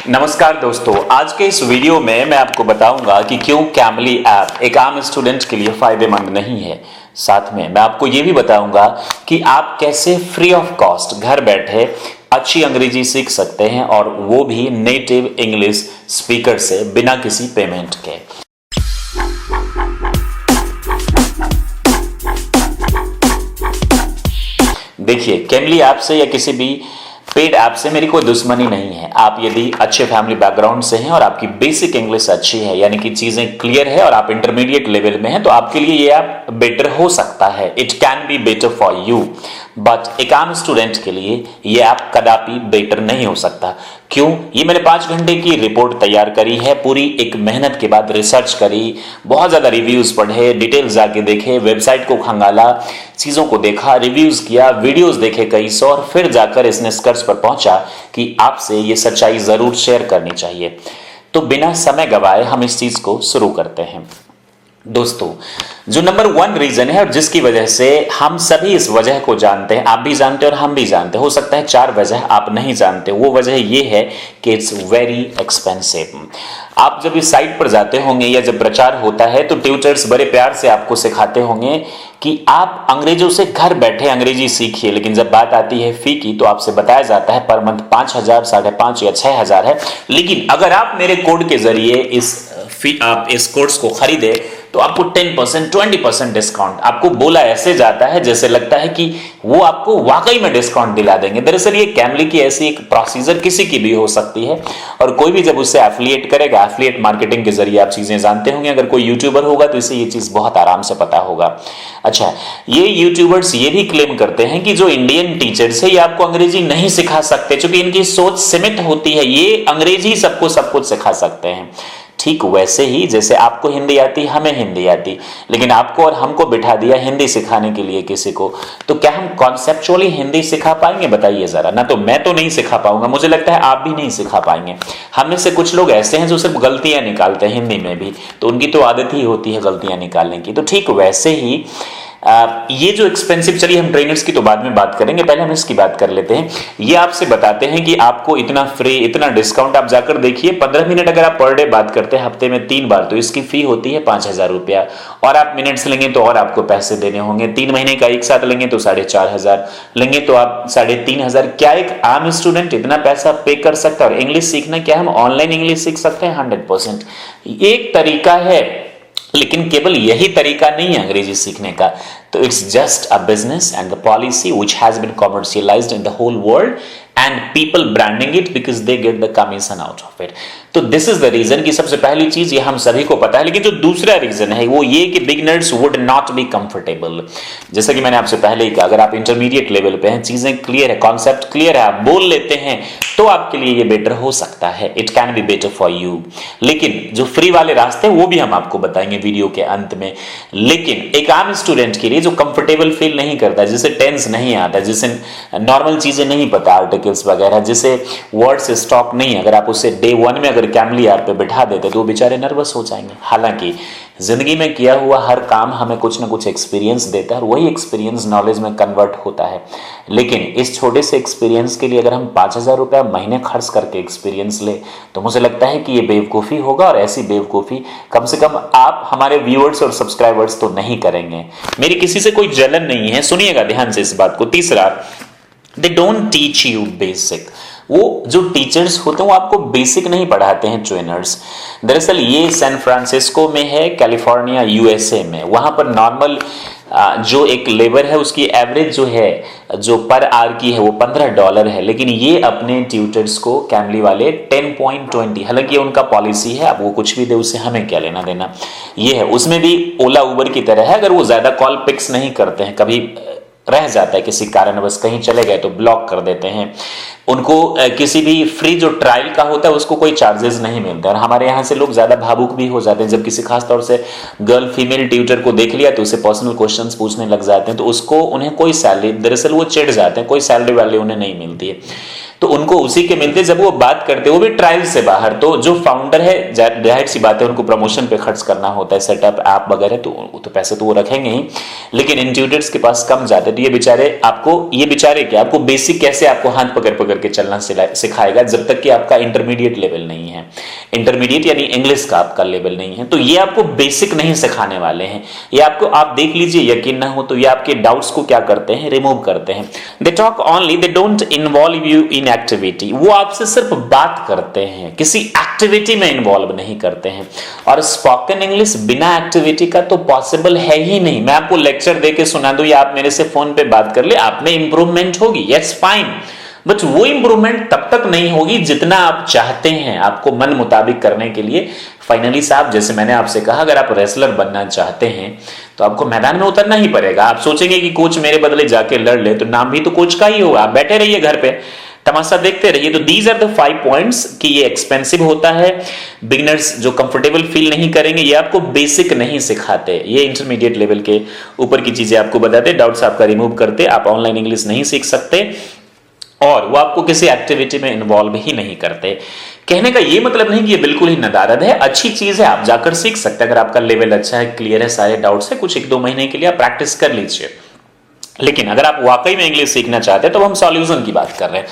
नमस्कार दोस्तों, आज के इस वीडियो में मैं आपको बताऊंगा कि क्यों कैमली ऐप एक आम स्टूडेंट के लिए फायदेमंद नहीं है। साथ में मैं आपको ये भी बताऊंगा कि आप कैसे फ्री ऑफ कॉस्ट घर बैठे अच्छी अंग्रेजी सीख सकते हैं, और वो भी नेटिव इंग्लिश स्पीकर से बिना किसी पेमेंट के। देखिए, कैमली ऐप से या किसी भी पेड ऐप से मेरी कोई दुश्मनी नहीं है। आप यदि अच्छे फैमिली बैकग्राउंड से हैं और आपकी बेसिक इंग्लिश अच्छी है, यानी कि चीजें क्लियर है और आप इंटरमीडिएट लेवल में हैं, तो आपके लिए ये ऐप बेटर हो सकता है। It can be better for you, but एक आम स्टूडेंट के लिए ये ऐप कदापि बेटर नहीं हो सकता। क्यों? ये मैंने 5 घंटे की रिपोर्ट तैयार करी है, पूरी एक मेहनत के बाद रिसर्च करी, बहुत ज्यादा रिव्यूज पढ़े, डिटेल्स जाके देखे, वेबसाइट को खंगाला, चीजों को देखा, रिव्यूज किया, वीडियोस देखे कई सौ, और फिर जाकर इस निष्कर्ष पर पहुंचा कि आपसे ये सच्चाई जरूर शेयर करनी चाहिए। तो बिना समय गवाए हम इस चीज को शुरू करते हैं। दोस्तों, जो नंबर 1 रीजन है और जिसकी वजह से हम सभी इस वजह को जानते हैं, आप भी जानते हैं और हम भी जानते हैं, हो सकता है 4 वजह आप नहीं जानते, वो वजह ये है कि इट्स वेरी एक्सपेंसिव। आप जब इस साइट पर जाते होंगे या जब प्रचार होता है तो ट्यूटर्स बड़े प्यार से आपको सिखाते होंगे कि आप अंग्रेजों से घर बैठे अंग्रेजी सीखिए, लेकिन जब बात आती है फी की तो आपसे बताया जाता है पर मंथ 5,000, 5,500 या 6,000 है। लेकिन अगर आप मेरे कोड के जरिए आप इस कोर्स को खरीदे तो आपको 10%, 20% डिस्काउंट आपको बोला ऐसे जाता है जैसे लगता है कि वो आपको वाकई में डिस्काउंट दिला देंगे। दरअसल ये कैमली की ऐसी एक प्रोसीजर किसी की भी हो सकती है, और कोई भी जब उससे एफिलिएट करेगा, एफिलिएट मार्केटिंग के जरिए आप चीजें जानते होंगे, अगर कोई यूट्यूबर होगा तो इसे ये चीज बहुत आराम से पता होगा। अच्छा, ये यूट्यूबर्स ये भी क्लेम करते हैं कि जो इंडियन टीचर्स है ये आपको अंग्रेजी नहीं सिखा सकते, क्योंकि इनकी सोच सीमित होती है, ये अंग्रेजी सबको सब कुछ सिखा सकते हैं। ठीक वैसे ही जैसे आपको हिंदी आती, हमें हिंदी आती, लेकिन आपको और हमको बिठा दिया हिंदी सिखाने के लिए किसी को, तो क्या हम कॉन्सेप्चुअली हिंदी सिखा पाएंगे? बताइए जरा। ना तो मैं तो नहीं सिखा पाऊंगा, मुझे लगता है आप भी नहीं सिखा पाएंगे। हम में से कुछ लोग ऐसे हैं जो सिर्फ गलतियां निकालते हैं हिंदी में भी, तो उनकी तो आदत ही होती है गलतियां निकालने की। तो ठीक वैसे ही ये जो एक्सपेंसिव, चलिए हम ट्रेनर्स की तो बाद में बात करेंगे, पहले हम इसकी बात कर लेते हैं। ये आपसे बताते हैं कि आपको इतना फ्री, इतना डिस्काउंट, आप जाकर देखिए 15 मिनट अगर आप पर डे बात करते हैं हफ्ते में 3 बार, तो इसकी फी होती है 5,000 रुपया, और आप मिनट्स लेंगे तो और आपको पैसे देने होंगे। 3 महीने का एक साथ लेंगे तो 4,500 लेंगे तो आप 3,500। क्या एक आम स्टूडेंट इतना पैसा पे कर सकता है? और इंग्लिश सीखना क्या हम ऑनलाइन इंग्लिश सीख सकते हैं? 100%। एक तरीका है, लेकिन केवल यही तरीका नहीं है अंग्रेजी सीखने का। तो it's just a business and the policy which has been commercialised in the whole world and people branding it because they get the commission out of it. तो दिस इज द रीजन कि सबसे पहली चीज ये हम सभी को पता है, लेकिन जो दूसरा रीजन है वो ये कि beginners would not be comfortable. जैसे कि मैंने आपसे पहले ही कहा, अगर आप इंटरमीडिएट लेवल पे हैं, चीजें क्लियर है, कॉन्सेप्ट क्लियर है, आप बोल लेते हैं, तो आपके लिए ये बेटर हो सकता है। It can be better for you. लेकिन जो फ्री वाले रास्ते वो भी हम आपको बताएंगे वीडियो के अंत में। लेकिन एक आम स्टूडेंट के लिए जो कंफर्टेबल फील नहीं करता, जिसे टेंस नहीं आता, जिसे नॉर्मल चीजें नहीं पता, आर्टिकल्स वगैरह, जिसे वर्ड्स स्टॉक नहीं, अगर आप उसे डे 1 में अगर कैमली ऐप पे बिठा देते तो वो बेचारे नर्वस हो जाएंगे। हालांकि जिंदगी में किया हुआ हर काम हमें कुछ ना कुछ एक्सपीरियंस देता है, और वही एक्सपीरियंस नॉलेज में कन्वर्ट होता है। लेकिन इस छोटे से एक्सपीरियंस के लिए अगर हम 5,000 रुपया महीने खर्च करके एक्सपीरियंस ले, तो मुझे लगता है कि ये बेवकूफ़ी होगा, और ऐसी बेवकूफ़ी कम से कम आप हमारे व्यूअर्स और सब्सक्राइबर्स तो नहीं करेंगे। मेरी किसी से कोई जलन नहीं है, सुनिएगा ध्यान से इस बात को। तीसरा, they don't teach you basic. वो जो टीचर्स होते हैं वो आपको बेसिक नहीं पढ़ाते हैं, ट्रेनर्स। दरअसल ये सैन फ्रांसिस्को में है, कैलिफोर्निया यूएसए में। वहां पर नॉर्मल जो एक लेबर है उसकी एवरेज जो है, जो पर आवर की है, वो $15 है। लेकिन ये अपने ट्यूटर्स को, कैमली वाले, 10.20, हालांकि उनका पॉलिसी है, अब वो कुछ भी दे उससे हमें क्या लेना देना, ये है। उसमें भी ओला उबर की तरह है, अगर वो ज्यादा कॉल पिक्स नहीं करते हैं, कभी रह जाता है किसी कारण बस कहीं चले गए तो ब्लॉक कर देते हैं उनको, किसी भी फ्री जो ट्रायल का होता है उसको कोई चार्जेस नहीं मिलते। और हमारे यहाँ से लोग ज्यादा भावुक भी हो जाते हैं, जब किसी खास तौर से गर्ल फीमेल ट्यूटर को देख लिया तो उसे पर्सनल क्वेश्चंस पूछने लग जाते हैं, तो उसको, उन्हें कोई सैलरी, दरअसल वो चिढ़ जाते हैं, कोई सैलरी वैलरी उन्हें नहीं मिलती है। तो उनको उसी के मिलते, जब वो बात करते वो भी ट्रायल से बाहर। तो जो फाउंडर है जाहिर सी बात है उनको प्रमोशन पे खर्च करना होता है, सेटअप ऐप वगैरह, तो पैसे तो वो रखेंगे ही, लेकिन इंट्यूटर्स के पास कम जाते हैं। तो ये बेचारे क्या आपको बेसिक कैसे आपको हाथ पकड़ पकड़ के चलना सिखाएगा जब तक कि आपका इंटरमीडिएट लेवल नहीं है, इंटरमीडिएट यानी इंग्लिश का आपका लेवल नहीं है। तो ये आपको बेसिक नहीं सिखाने वाले हैं। ये आपको, आप देख लीजिए, यकीन ना हो तो ये आपके डाउट्स को क्या करते हैं, रिमूव करते हैं। They talk only, they don't involve you in activity. वो आपसे सिर्फ बात करते हैं, किसी एक्टिविटी में इन्वॉल्व नहीं करते हैं। और स्पोकन इंग्लिश बिना एक्टिविटी का तो पॉसिबल है ही नहीं। मैं आपको लेक्चर देके सुना दूं या आप मेरे से फोन पे बात कर ले, आप में इंप्रूवमेंट होगी, यस फाइन, बट वो इंप्रूवमेंट तब तक नहीं होगी जितना आप चाहते हैं आपको मन मुताबिक करने के लिए। फाइनली साहब, जैसे मैंने आपसे कहा, अगर आप रेसलर बनना चाहते हैं तो आपको मैदान में उतरना ही पड़ेगा। आप सोचेंगे कि कोच मेरे बदले जाके लड़ ले, तो नाम भी तो कोच का ही होगा। आप बैठे रहिए घर पे, तमाशा देखते रहिए। तो दीज आर द 5 पॉइंट्स कि ये एक्सपेंसिव होता है, बिगिनर्स जो कंफर्टेबल फील नहीं करेंगे, ये आपको बेसिक नहीं सिखाते, ये इंटरमीडिएट लेवल के ऊपर की चीजें आपको बताते, डाउट्स आपका रिमूव करते, आप ऑनलाइन इंग्लिश नहीं सीख सकते, और वो आपको किसी एक्टिविटी में इन्वॉल्व ही नहीं करते। कहने का ये मतलब नहीं कि ये बिल्कुल ही नदारद है, अच्छी चीज है, आप जाकर सीख सकते हैं। अगर आपका लेवल अच्छा है, क्लियर है, सारे डाउट्स है, कुछ 1-2 महीने के लिए आप प्रैक्टिस कर लीजिए। लेकिन अगर आप वाकई में इंग्लिश सीखना चाहते हैं तो हम सॉल्यूशन की बात कर रहे हैं।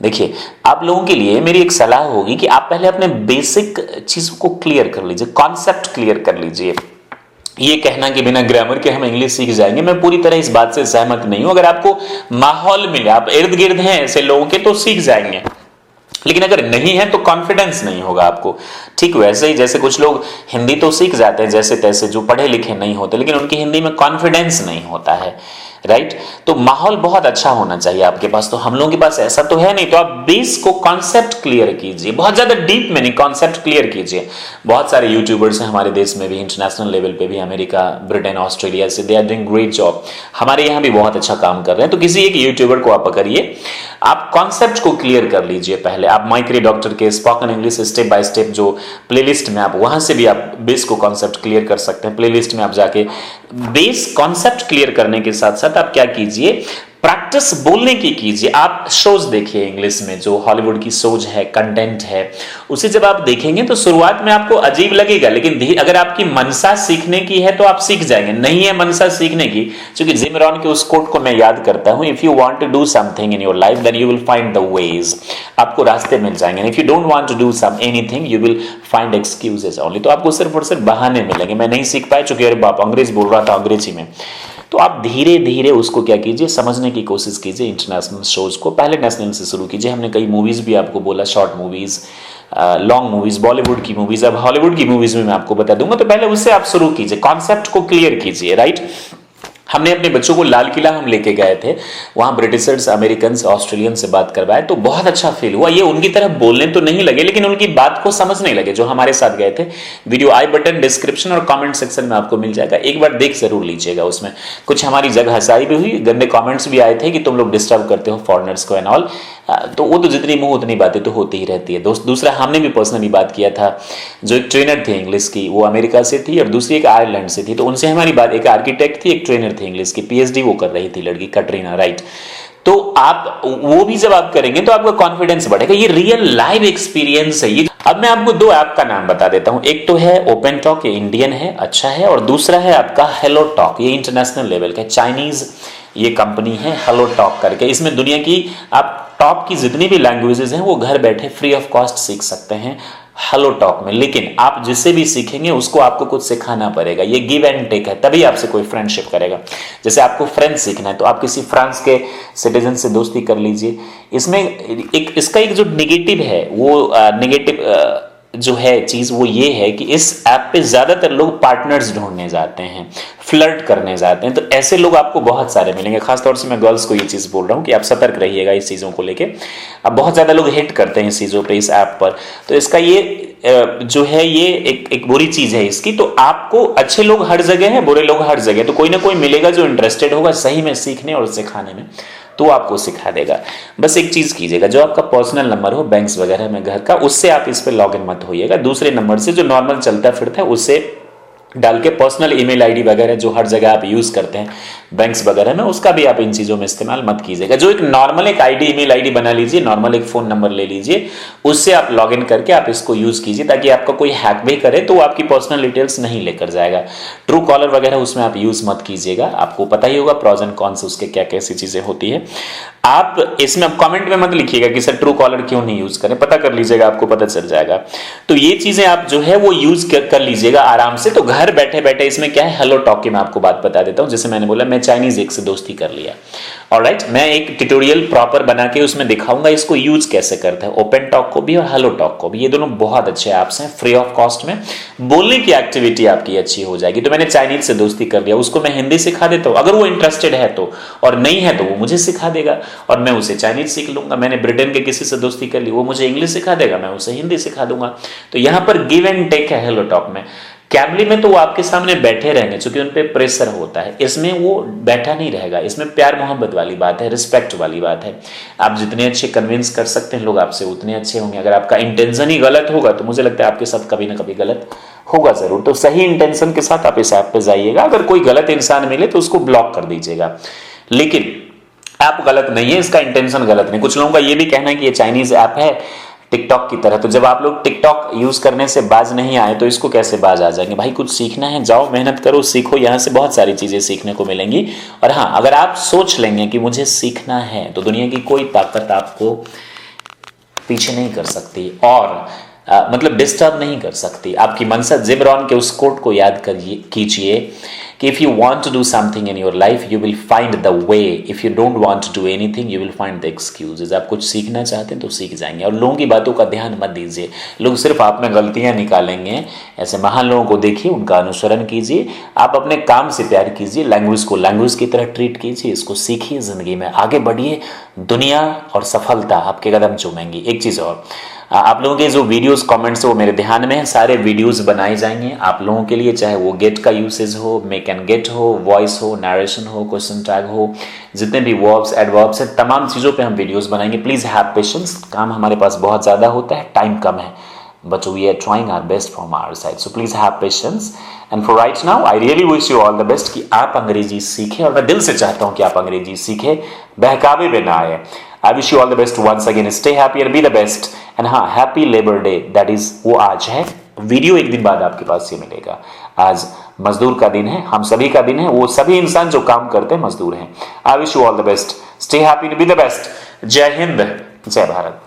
देखिए, आप लोगों के लिए मेरी एक सलाह होगी कि आप पहले अपने बेसिक चीजों को क्लियर कर लीजिए, कॉन्सेप्ट क्लियर कर लीजिए। ये कहना कि बिना ग्रामर के हम इंग्लिश सीख जाएंगे, मैं पूरी तरह इस बात से सहमत नहीं हूं। अगर आपको माहौल मिले, आप इर्द गिर्द हैं ऐसे लोगों के, तो सीख जाएंगे, लेकिन अगर नहीं है तो कॉन्फिडेंस नहीं होगा आपको। ठीक वैसे ही जैसे कुछ लोग हिंदी तो सीख जाते हैं जैसे तैसे, जो पढ़े लिखे नहीं होते, लेकिन उनकी हिंदी में कॉन्फिडेंस नहीं होता है, राइट। तो माहौल बहुत अच्छा होना चाहिए आपके पास, तो हम लोगों के पास ऐसा तो है नहीं। तो आप बेस को, कॉन्सेप्ट क्लियर कीजिए, बहुत ज्यादा डीप में नहीं, कॉन्सेप्ट क्लियर कीजिए। बहुत सारे यूट्यूबर्स हैं हमारे देश में भी, इंटरनेशनल लेवल पे भी, अमेरिका, ब्रिटेन, ऑस्ट्रेलिया से, they are doing great job. हमारे यहाँ भी बहुत अच्छा काम कर रहे हैं। तो किसी एक यूट्यूबर को आप पकड़िए, आप कॉन्सेप्ट को क्लियर कर लीजिए पहले। आप माय करियर डॉक्टर के spoken English step by step जो प्लेलिस्ट में, आप वहां से भी आप बेस को, कॉन्सेप्ट क्लियर कर सकते हैं। प्लेलिस्ट में आप जाके बेस कॉन्सेप्ट क्लियर करने के साथ साथ आप क्या कीजिए, प्रैक्टिस बोलने की कीजिए। आप शोज देखिए इंग्लिश में, जो हॉलीवुड की शोज है, कंटेंट है, उसे जब आप देखेंगे तो शुरुआत में आपको अजीब लगेगा, लेकिन अगर आपकी मनसा सीखने की है तो आप सीख जाएंगे। नहीं है मनसा सीखने की, क्योंकि जिम रॉन के उस कोट को मैं याद करता हूं, if you want to do something in your life then you will find the ways. आपको रास्ते मिल जाएंगे। If you don't want to do some anything you will find excuses only. तो आपको सिर्फ और सिर्फ बहाने मिलेंगे, मैं नहीं सीख पाया चूंकि अरे बाप अंग्रेज बोल रहा था अंग्रेजी में। तो आप धीरे धीरे उसको क्या कीजिए, समझने की कोशिश कीजिए। इंटरनेशनल शोज को पहले नेशनल से शुरू कीजिए। हमने कई मूवीज भी आपको बोला, short movies, long movies, Bollywood की मूवीज, अब हॉलीवुड की मूवीज में मैं आपको बता दूंगा। तो पहले उससे आप शुरू कीजिए, कॉन्सेप्ट को क्लियर कीजिए, राइट। हमने अपने बच्चों को लाल किला हम लेके गए थे, वहां ब्रिटिशर्स, अमेरिकन, ऑस्ट्रेलियन से बात करवाए, तो बहुत अच्छा फील हुआ। ये उनकी तरफ बोलने तो नहीं लगे, लेकिन उनकी बात को समझने लगे जो हमारे साथ गए थे। वीडियो आई बटन, डिस्क्रिप्शन और कमेंट सेक्शन में आपको मिल जाएगा, एक बार देख जरूर लीजिएगा। उसमें कुछ हमारी जगह हंसाई भी हुई, गंदे कमेंट्स भी आए थे कि तुम लोग डिस्टर्ब करते हो फॉरेनर्स को एंड ऑल। तो वो तो जितनी मुंह उतनी बातें तो होती ही रहती है दोस्त। दूसरा, हमने भी पर्सनली बात किया था, जो एक ट्रेनर थे इंग्लिश की, वो अमेरिका से थी और दूसरी एक आयरलैंड से थी। तो उनसे हमारी बात, एक आर्किटेक्ट थी, एक ट्रेनर थी इंग्लिश की, पीएचडी वो कर रही थी लड़की, कटरीना, राइट। तो आप वो भी जब आप करेंगे तो आपका कॉन्फिडेंस बढ़ेगा। ये रियल लाइव एक्सपीरियंस है ये। अब मैं आपको 2 ऐप का नाम बता देता हूं। एक तो है ओपन टॉक, ये इंडियन है, अच्छा है, और दूसरा है आपका हेलो टॉक, ये इंटरनेशनल लेवल का, चाइनीज ये कंपनी है, हेलो टॉक करके। इसमें दुनिया की आप टॉप की जितनी भी लैंग्वेजेस हैं वो घर बैठे फ्री ऑफ कॉस्ट सीख सकते हैं हेलो टॉक में। लेकिन आप जिससे भी सीखेंगे उसको आपको कुछ सिखाना पड़ेगा, ये गिव एंड टेक है, तभी आपसे कोई फ्रेंडशिप करेगा। जैसे आपको फ्रेंच सीखना है तो आप किसी फ्रांस के सिटीजन से दोस्ती कर लीजिए। इसमें इसका एक जो निगेटिव है, वो निगेटिव जो है चीज वो ये है कि इस ऐप पे ज्यादातर लोग पार्टनर्स ढूंढने जाते हैं, फ्लर्ट करने जाते हैं। तो ऐसे लोग आपको बहुत सारे मिलेंगे। खासतौर से मैं गर्ल्स को ये चीज बोल रहा हूँ कि आप सतर्क रहिएगा इस चीजों को लेके। अब बहुत ज्यादा लोग हिट करते हैं इस चीजों पे, इस ऐप पर। तो इसका ये जो है ये एक बुरी चीज है इसकी। तो आपको अच्छे लोग हर जगह हैं, बुरे लोग हर जगह, तो कोई ना कोई मिलेगा जो इंटरेस्टेड होगा सही में सीखने और सिखाने में, तो आपको सिखा देगा। बस एक चीज कीजिएगा, जो आपका पर्सनल नंबर हो बैंक्स वगैरह में घर का, उससे आप इस पे लॉगिन मत होइएगा। दूसरे नंबर से जो नॉर्मल चलता फिरता है उससे डाल के, पर्सनल ईमेल आईडी वगैरह जो हर जगह आप यूज करते हैं, बैंक्स वगैरह में, उसका भी आप इन चीजों में इस्तेमाल मत कीजिएगा। जो एक नॉर्मल एक आईडी, ईमेल आईडी बना लीजिए, नॉर्मल एक फोन नंबर ले लीजिए, उससे आप लॉग इन करके आप इसको यूज कीजिए, ताकि आपका कोई हैक भी करे तो वो आपकी पर्सनल डिटेल्स नहीं लेकर जाएगा। ट्रू कॉलर वगैरह उसमें आप यूज मत कीजिएगा, आपको पता ही होगा प्रॉज एंड कॉन्स उसके क्या कैसी चीजें होती है। आप इसमें कमेंट में मत लिखिएगा कि सर ट्रू कॉलर क्यों नहीं यूज करें, पता कर लीजिएगा, आपको पता चल जाएगा। तो ये चीजें आप जो है वो यूज कर लीजिएगा आराम से। तो घर बैठे बैठे इसमें क्या है, हेलो टॉक की मैं आपको बात बता देता हूं। जैसे मैंने बोला मैं चाइनीज एक से दोस्ती कर लिया, ऑलराइट, मैं एक ट्यूटोरियल प्रॉपर बना के उसमें दिखाऊंगा इसको यूज कैसे करते हैं, ओपन टॉक को भी और हेलो टॉक को भी। ये दोनों बहुत अच्छे ऐप्स हैं, फ्री ऑफ कॉस्ट में, बोलने की एक्टिविटी आपकी अच्छी हो जाएगी। तो मैंने चाइनीज से दोस्ती कर लिया, उसको मैं हिंदी सिखा देता हूं, अगर वो इंटरेस्टेड है तो, और नहीं है तो वो मुझे सिखा देगा और मैं उसे चाइनीज सीख लूंगा। मैंने ब्रिटेन के किसी से दोस्ती कर ली, वो मुझे इंग्लिश सिखा देगा, मैं उसे हिंदी सिखा दूंगा। तो यहां पर गिव एंड टेक है हेलो टॉक में। कैमली में तो वो आपके सामने बैठे रहेंगे, क्योंकि उन पे प्रेशर होता है, इसमें वो बैठा नहीं रहेगा, इसमें प्यार मोहब्बत वाली बात है, रिस्पेक्ट वाली बात है। आप जितने अच्छे कन्विंस कर सकते हैं लोग आपसे, उतने अच्छे होंगे। अगर आपका इंटेंशन ही गलत होगा तो मुझे लगता है आपके साथ कभी ना कभी गलत होगा जरूर। तो सही इंटेंशन के साथ आप इस ऐप पे जाइएगा। अगर कोई गलत इंसान मिले तो उसको ब्लॉक कर दीजिएगा, लेकिन ऐप गलत नहीं है, इसका इंटेंशन गलत नहीं। कुछ लोगों का ये भी कहना है कि ये चाइनीज ऐप है टिकटॉक की तरह, तो जब आप लोग टिकटॉक यूज करने से बाज नहीं आए तो इसको कैसे बाज आ जाएंगे? भाई कुछ सीखना है, जाओ मेहनत करो, सीखो, यहाँ से बहुत सारी चीजें सीखने को मिलेंगी। और हाँ, अगर आप सोच लेंगे कि मुझे सीखना है तो दुनिया की कोई ताकत आपको पीछे नहीं कर सकती और मतलब डिस्टर्ब नहीं कर सकती। आपकी मनसा जिम रॉन के उस कोट को याद कीजिए कि if you want to do something in your life you will find the way, if you don't want to do anything you will find the excuses. आप कुछ सीखना चाहते हैं तो सीख जाएंगे, और लोगों की बातों का ध्यान मत दीजिए। लोग सिर्फ आप में गलतियां निकालेंगे। ऐसे महान लोगों को देखिए, उनका अनुसरण कीजिए, आप अपने काम से प्यार कीजिए, लैंग्वेज को लैंग्वेज की तरह ट्रीट कीजिए, इसको सीखिए, जिंदगी में आगे बढ़िए, दुनिया और सफलता आपके कदम चूमेंगी। एक चीज और, आप लोगों के जो वीडियोस कमेंट्स वो मेरे ध्यान में है, सारे वीडियोस बनाए जाएंगे आप लोगों के लिए, चाहे वो गेट का यूसेज हो, मेक एंड गेट हो, वॉइस हो, नरेशन हो, क्वेश्चन टैग हो, जितने भी वर्ब्स एडवर्ब्स है, तमाम चीज़ों पे हम वीडियोस बनाएंगे। प्लीज़ हैव पेशेंस, काम हमारे पास बहुत ज़्यादा होता है, टाइम कम है, but we are trying our best from our side, so please have patience and for right now I really wish you all the best कि आप अंग्रेजी सीखें, और मैं दिल से चाहता हूं कि आप अंग्रेजी सीखें, बहकावे में ना आए। I wish you all the best once again, stay happy and be the best, and हाँ, happy Labor Day, that is वो आज है, वीडियो एक दिन बाद आपके पास ये मिलेगा। आज मजदूर का दिन है, हम सभी का दिन है, वो सभी इंसान जो काम करते हैं मजदूर हैं। I wish you all the best, stay happy and be the best। जय हिंद, जय भारत।